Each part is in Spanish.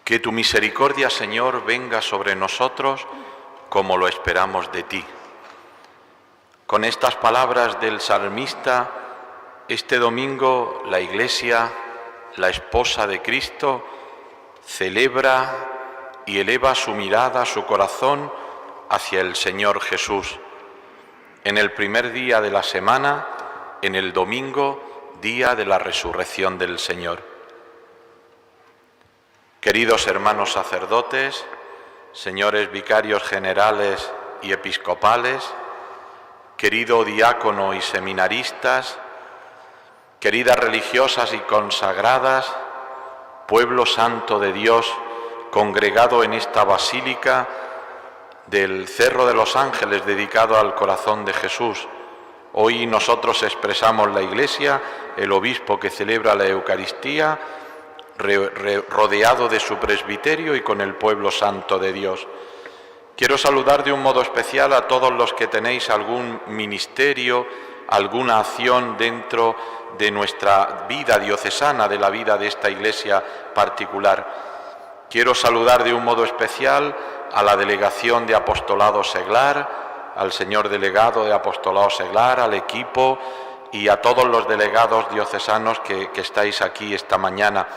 Que tu misericordia, Señor, venga sobre nosotros como lo esperamos de ti. Con estas palabras del salmista, este domingo la Iglesia, la esposa de Cristo, celebra y eleva su mirada, su corazón hacia el Señor Jesús. En el primer día de la semana, en el domingo, día de la resurrección del Señor. Queridos hermanos sacerdotes, señores vicarios generales y episcopales, querido diácono y seminaristas, queridas religiosas y consagradas, pueblo santo de Dios, congregado en esta basílica del Cerro de los Ángeles dedicado al corazón de Jesús. Hoy nosotros expresamos la Iglesia, el obispo que celebra la Eucaristía, rodeado de su presbiterio y con el pueblo santo de Dios. Quiero saludar de un modo especial a todos los que tenéis algún ministerio, alguna acción dentro de nuestra vida diocesana, de la vida de esta Iglesia particular. Quiero saludar de un modo especial a la delegación de Apostolado Seglar, al señor delegado de Apostolado Seglar, al equipo y a todos los delegados diocesanos que estáis aquí esta mañana.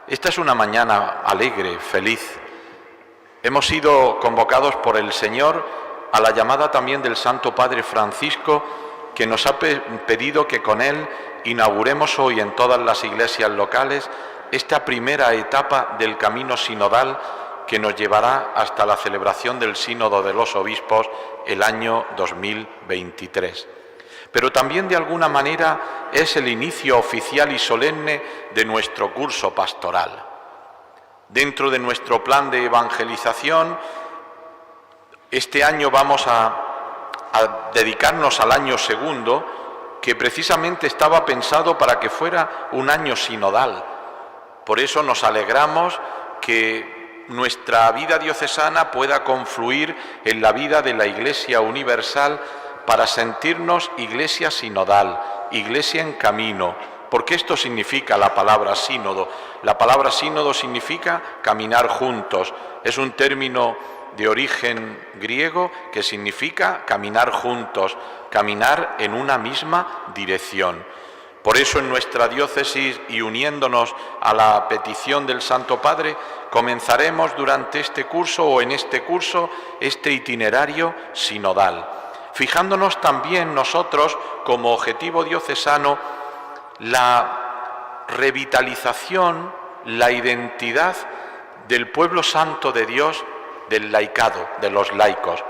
Esta es una mañana alegre, feliz. Hemos sido convocados por el Señor a la llamada también del Santo Padre Francisco, que nos ha pedido que con él inauguremos hoy en todas las iglesias locales esta primera etapa del camino sinodal que nos llevará hasta la celebración del Sínodo de los Obispos el año 2023. Pero también de alguna manera es el inicio oficial y solemne de nuestro curso pastoral. Dentro de nuestro plan de evangelización, este año vamos a dedicarnos al año segundo, que precisamente estaba pensado para que fuera un año sinodal. Por eso nos alegramos que nuestra vida diocesana pueda confluir en la vida de la Iglesia universal para sentirnos iglesia sinodal, iglesia en camino, porque esto significa la palabra sínodo. La palabra sínodo significa caminar juntos. Es un término de origen griego que significa caminar juntos, caminar en una misma dirección. Por eso en nuestra diócesis y uniéndonos a la petición del Santo Padre, comenzaremos durante este curso o en este curso este itinerario sinodal, fijándonos también nosotros como objetivo diocesano la revitalización, la identidad del pueblo santo de Dios, del laicado, de los laicos.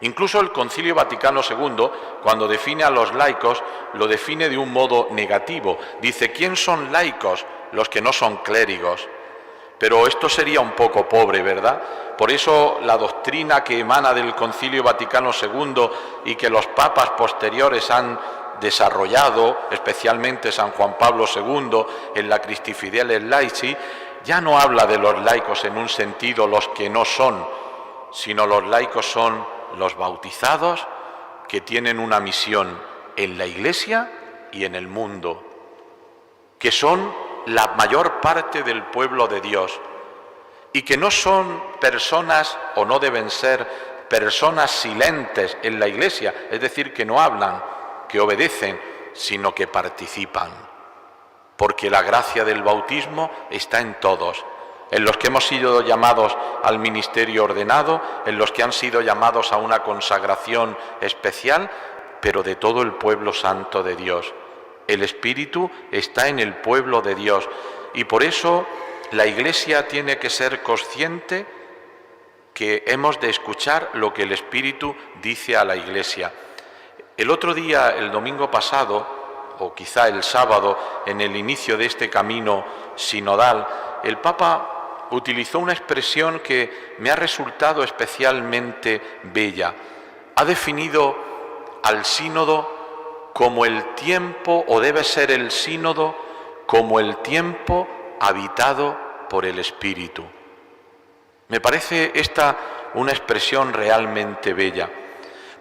Incluso el Concilio Vaticano II, cuando define a los laicos, lo define de un modo negativo. Dice, ¿quién son laicos? Los que no son clérigos. Pero esto sería un poco pobre, ¿verdad? Por eso la doctrina que emana del Concilio Vaticano II y que los papas posteriores han desarrollado, especialmente San Juan Pablo II en la Christi Fideles Laici, ya no habla de los laicos en un sentido los que no son, sino los laicos son los bautizados que tienen una misión en la Iglesia y en el mundo, que son la mayor parte del pueblo de Dios y que no son personas o no deben ser personas silentes en la Iglesia, es decir, que no hablan, que obedecen, sino que participan, porque la gracia del bautismo está en todos, en los que hemos sido llamados al ministerio ordenado, en los que han sido llamados a una consagración especial, pero de todo el pueblo santo de Dios. El Espíritu está en el pueblo de Dios y por eso la Iglesia tiene que ser consciente que hemos de escuchar lo que el Espíritu dice a la Iglesia. El otro día, el domingo pasado, o quizá el sábado, en el inicio de este camino sinodal, el Papa utilizó una expresión que me ha resultado especialmente bella. Ha definido al sínodo como el tiempo, o debe ser el sínodo, como el tiempo habitado por el Espíritu. Me parece esta una expresión realmente bella,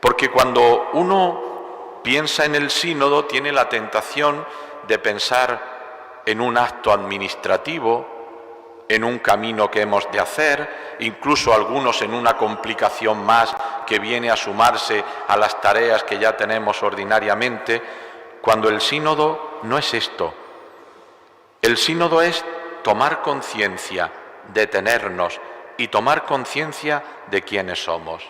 porque cuando uno piensa en el sínodo tiene la tentación de pensar en un acto administrativo, en un camino que hemos de hacer, incluso algunos en una complicación más que viene a sumarse a las tareas que ya tenemos ordinariamente, cuando el sínodo no es esto. El sínodo es tomar conciencia, detenernos y tomar conciencia de quiénes somos.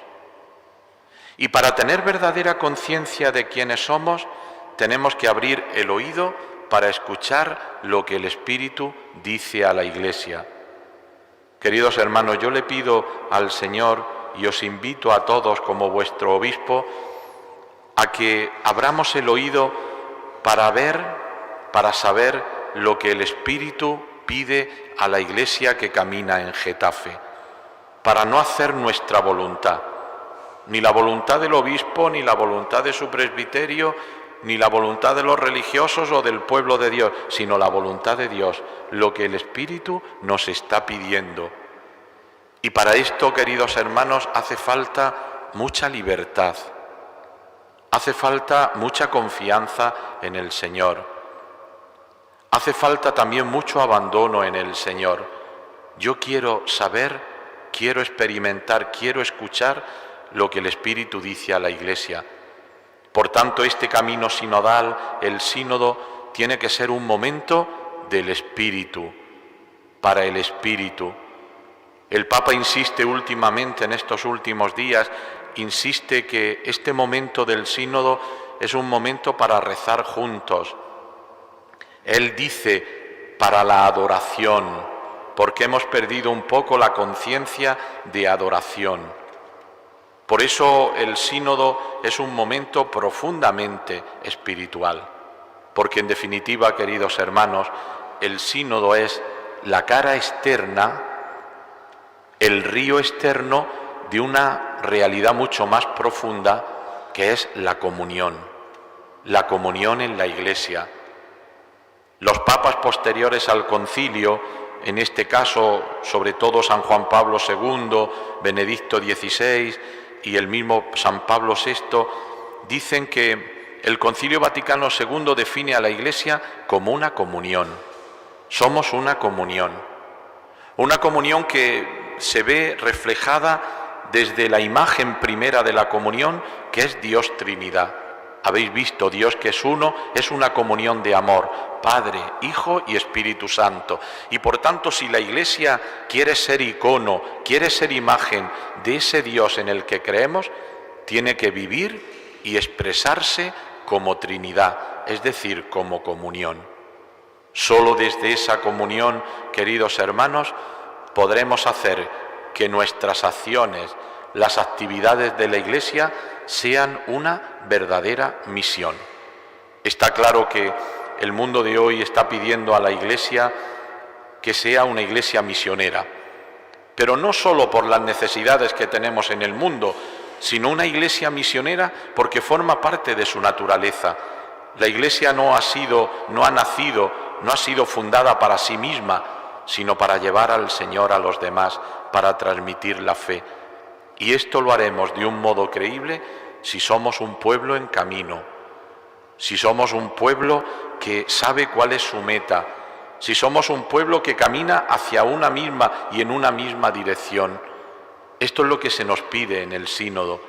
Y para tener verdadera conciencia de quiénes somos, tenemos que abrir el oído para escuchar lo que el Espíritu dice a la Iglesia. Queridos hermanos, yo le pido al Señor y os invito a todos como vuestro obispo a que abramos el oído para ver, para saber lo que el Espíritu pide a la Iglesia que camina en Getafe, para no hacer nuestra voluntad, ni la voluntad del obispo, ni la voluntad de su presbiterio, ni la voluntad de los religiosos o del pueblo de Dios, sino la voluntad de Dios, lo que el Espíritu nos está pidiendo. Y para esto, queridos hermanos, hace falta mucha libertad, hace falta mucha confianza en el Señor, hace falta también mucho abandono en el Señor. Yo quiero saber, quiero experimentar, quiero escuchar lo que el Espíritu dice a la Iglesia. Por tanto, este camino sinodal, el sínodo, tiene que ser un momento del Espíritu, para el Espíritu. El Papa insiste últimamente, en estos últimos días, insiste que este momento del sínodo es un momento para rezar juntos. Él dice, para la adoración, porque hemos perdido un poco la conciencia de adoración. Por eso el sínodo es un momento profundamente espiritual, porque en definitiva, queridos hermanos, el sínodo es la cara externa, el río externo de una realidad mucho más profunda, que es la comunión en la Iglesia. Los papas posteriores al concilio, en este caso sobre todo San Juan Pablo II, Benedicto XVI, y el mismo San Pablo VI, dicen que el Concilio Vaticano II define a la Iglesia como una comunión. Somos una comunión que se ve reflejada desde la imagen primera de la comunión, que es Dios Trinidad. Habéis visto, Dios que es uno, es una comunión de amor, Padre, Hijo y Espíritu Santo. Y por tanto, si la Iglesia quiere ser icono, quiere ser imagen de ese Dios en el que creemos, tiene que vivir y expresarse como Trinidad, es decir, como comunión. Solo desde esa comunión, queridos hermanos, podremos hacer que nuestras acciones, las actividades de la Iglesia, sean una verdadera misión. Está claro que el mundo de hoy está pidiendo a la Iglesia que sea una Iglesia misionera, pero no solo por las necesidades que tenemos en el mundo, sino una Iglesia misionera porque forma parte de su naturaleza. La Iglesia no ha sido fundada para sí misma, sino para llevar al Señor a los demás, para transmitir la fe. Y esto lo haremos de un modo creíble si somos un pueblo en camino, si somos un pueblo que sabe cuál es su meta, si somos un pueblo que camina hacia una misma y en una misma dirección. Esto es lo que se nos pide en el sínodo.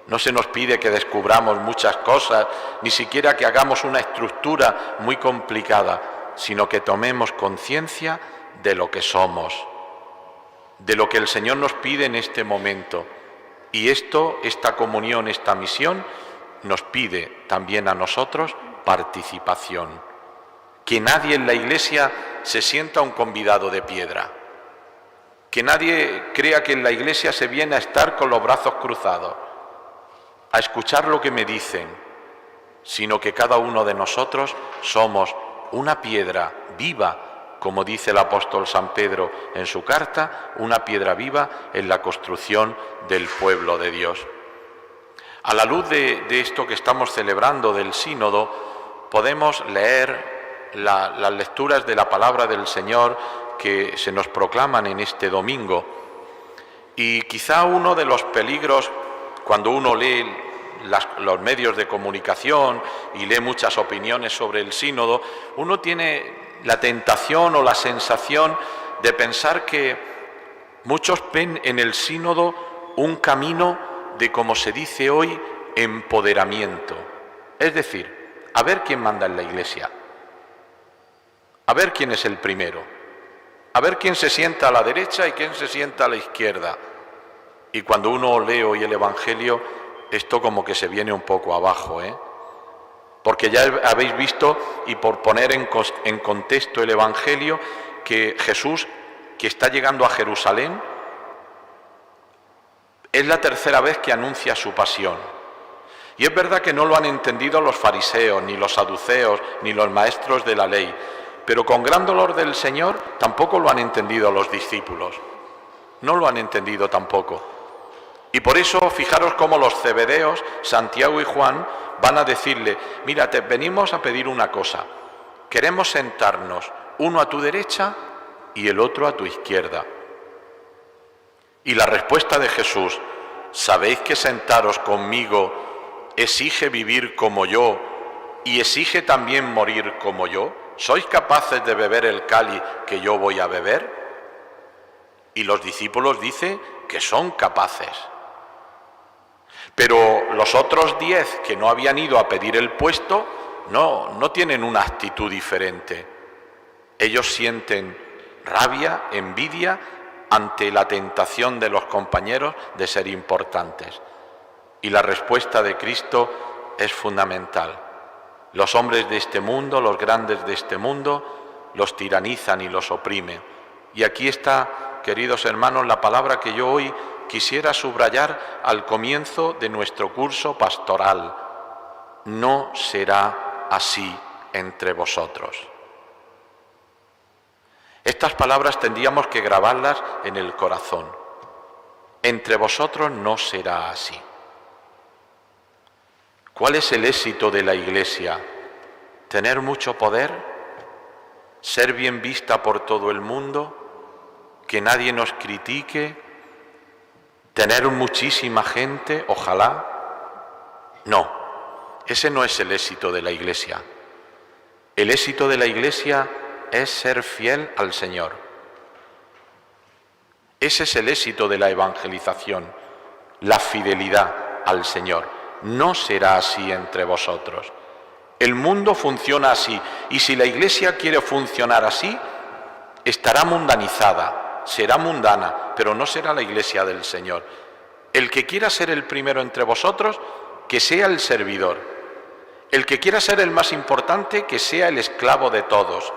No se nos pide que descubramos muchas cosas, ni siquiera que hagamos una estructura muy complicada, sino que tomemos conciencia de lo que somos, de lo que el Señor nos pide en este momento. Y esta comunión, esta misión, nos pide también a nosotros participación. Que nadie en la Iglesia se sienta un convidado de piedra. Que nadie crea que en la Iglesia se viene a estar con los brazos cruzados, a escuchar lo que me dicen, sino que cada uno de nosotros somos una piedra viva, como dice el apóstol San Pedro en su carta, una piedra viva en la construcción del pueblo de Dios. A la luz de esto que estamos celebrando del sínodo, podemos leer las lecturas de la palabra del Señor que se nos proclaman en este domingo. Y quizá uno de los peligros, cuando uno lee los medios de comunicación y lee muchas opiniones sobre el sínodo, uno tiene la tentación o la sensación de pensar que muchos ven en el sínodo un camino de, como se dice hoy, empoderamiento. Es decir, a ver quién manda en la Iglesia, a ver quién es el primero, a ver quién se sienta a la derecha y quién se sienta a la izquierda. Y cuando uno lee hoy el Evangelio, esto como que se viene un poco abajo, porque ya habéis visto, y por poner en contexto el Evangelio, que Jesús, que está llegando a Jerusalén, es la tercera vez que anuncia su pasión. Y es verdad que no lo han entendido los fariseos, ni los saduceos, ni los maestros de la ley, pero con gran dolor del Señor tampoco lo han entendido los discípulos. No lo han entendido tampoco. Y por eso, fijaros cómo los zebedeos, Santiago y Juan, van a decirle: mira, te venimos a pedir una cosa. Queremos sentarnos, uno a tu derecha y el otro a tu izquierda. Y la respuesta de Jesús: ¿sabéis que sentaros conmigo exige vivir como yo y exige también morir como yo? ¿Sois capaces de beber el cáliz que yo voy a beber? Y los discípulos dicen que son capaces. Pero los otros 10 que no habían ido a pedir el puesto no tienen una actitud diferente. Ellos sienten rabia, envidia ante la tentación de los compañeros de ser importantes. Y la respuesta de Cristo es fundamental. Los hombres de este mundo, los grandes de este mundo, los tiranizan y los oprimen. Y aquí está, queridos hermanos, la palabra que yo hoy quisiera subrayar al comienzo de nuestro curso pastoral: no será así entre vosotros. Estas palabras tendríamos que grabarlas en el corazón. Entre vosotros no será así. ¿Cuál es el éxito de la Iglesia? ¿Tener mucho poder? ¿Ser bien vista por todo el mundo? ¿Que nadie nos critique? ¿Tener muchísima gente? Ojalá. No, ese no es el éxito de la Iglesia. El éxito de la Iglesia es ser fiel al Señor. Ese es el éxito de la evangelización, la fidelidad al Señor. No será así entre vosotros. El mundo funciona así, y si la Iglesia quiere funcionar así, estará mundanizada, será mundana, pero no será la Iglesia del Señor. El que quiera ser el primero entre vosotros, que sea el servidor. El que quiera ser el más importante, que sea el esclavo de todos.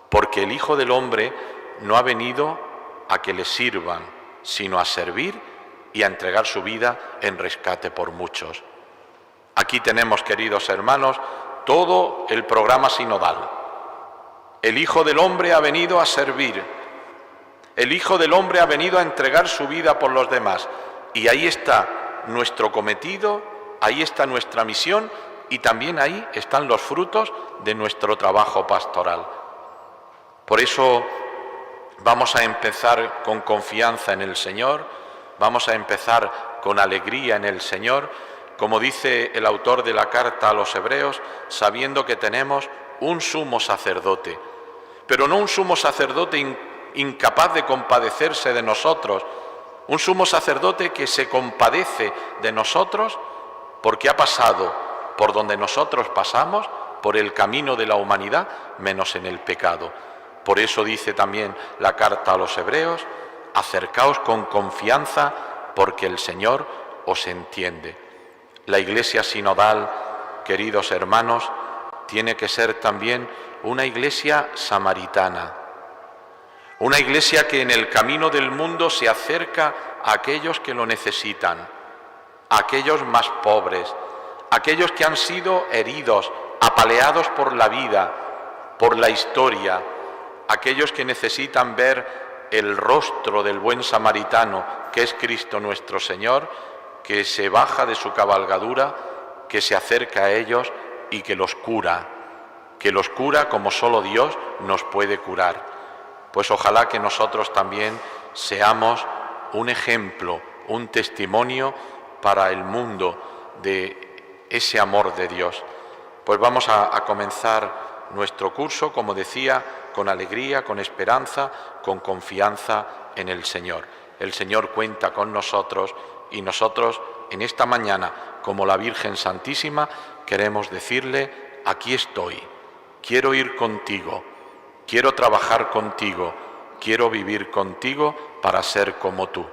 Porque el Hijo del Hombre no ha venido a que le sirvan, sino a servir y a entregar su vida en rescate por muchos. Aquí tenemos, queridos hermanos, todo el programa sinodal. El Hijo del Hombre ha venido a servir. El Hijo del Hombre ha venido a entregar su vida por los demás. Y ahí está nuestro cometido, ahí está nuestra misión y también ahí están los frutos de nuestro trabajo pastoral. Por eso vamos a empezar con confianza en el Señor, vamos a empezar con alegría en el Señor, como dice el autor de la carta a los Hebreos, sabiendo que tenemos un sumo sacerdote, pero no un sumo sacerdote incapaz de compadecerse de nosotros, un sumo sacerdote que se compadece de nosotros porque ha pasado por donde nosotros pasamos, por el camino de la humanidad, menos en el pecado. Por eso dice también la carta a los Hebreos: acercaos con confianza porque el Señor os entiende. La Iglesia sinodal, queridos hermanos, tiene que ser también una iglesia samaritana, una iglesia que en el camino del mundo se acerca a aquellos que lo necesitan, a aquellos más pobres, a aquellos que han sido heridos, apaleados por la vida, por la historia, aquellos que necesitan ver el rostro del buen samaritano, que es Cristo nuestro Señor, que se baja de su cabalgadura, que se acerca a ellos y que los cura como solo Dios nos puede curar. Pues ojalá que nosotros también seamos un ejemplo, un testimonio para el mundo de ese amor de Dios. Pues vamos a comenzar nuestro curso, como decía, con alegría, con esperanza, con confianza en el Señor. El Señor cuenta con nosotros y nosotros en esta mañana, como la Virgen Santísima, queremos decirle: aquí estoy, quiero ir contigo, quiero trabajar contigo, quiero vivir contigo para ser como tú.